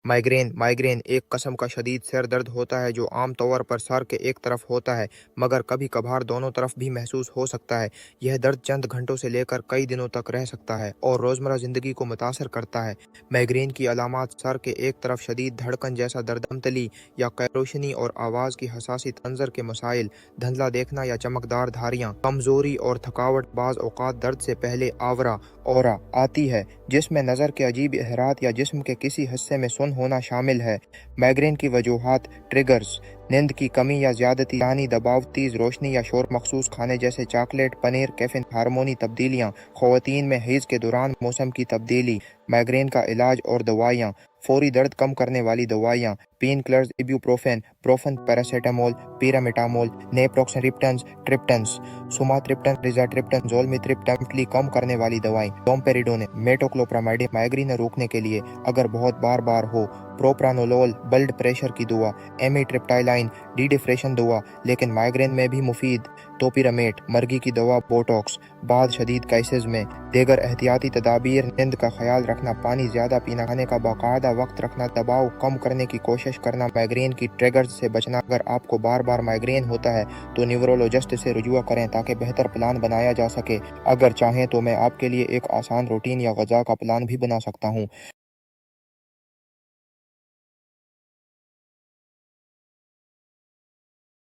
Migraine migraine एक किस्म का शदीद सर दर्द होता है जो आम तौर पर सर के एक तरफ होता है, मगर कभी कभार दोनों तरफ भी महसूस हो सकता है। यह दर्द चंद घंटों से लेकर कई दिनों तक रह सकता है और रोज़मर्रा ज़िंदगी को मुतासर करता है। माइग्रेन की अलामात सर के एक तरफ शदीद धड़कन जैसा दर्द, धमतली या रोशनी और आवाज़ की हसासी, तंजर के मसाइल, धुंधला देखना या चमकदार धारियाँ, कमज़ोरी और थकावट। बाज़ औक़ात दर्द से पहले आवरा औरा आती है, जिसमें नज़र के अजीब अहरात या जिस्म के किसी हिस्से में सुन होना शामिल है। माइग्रेन की वजूहात, ट्रिगर्स, नींद की कमी या ज्यादती, जानी दबाव, तेज रोशनी या शोर, मखसूस खाने जैसे चॉकलेट, पनीर, कैफीन, हार्मोनी तब्दीलियाँ, ख़वातीन में हैज़ के दौरान मौसम की तब्दीली। माइग्रेन का इलाज और दवाइयाँ: फौरी दर्द कम करने वाली दवाइयाँ, पेन किलर्स, इब्यूप्रोफेन, प्रोफेन, पैरासीटामोल, पिरामिटामोल, naproxen, triptans, sumatriptan, rizatriptan, zolmitriptan, कम करने वाली दवाएं, डोम्पेरिडोन, मेटोक्लोप्रामाइड माइग्रेन रोकने के लिए अगर बहुत बार बार हो, प्रोप्रानोलोल ब्लड प्रेशर की दवा, एमिट्रिप्टाइलाइन डी डिप्रेशन दवा लेकिन माइग्रेन में भी मुफीद, टोपिरामेट मर्गी की दवा, बोटॉक्स। बाद शदीद केसेस में देगर एहतियाती तदाबीर, नींद का ख्याल रखना, पानी ज़्यादा पीना, खाने का बाकायदा वक्त रखना, दबाव कम करने की कोशिश करना, माइग्रेन की ट्रिगर्स से बचना। अगर आपको बार बार माइग्रेन होता है तो न्यूरोलॉजिस्ट से रुजू करें ताकि बेहतर प्लान बनाया जा सके। अगर चाहें तो मैं आपके लिए एक आसान रूटीन या ग़िज़ा का प्लान भी बना सकता हूँ।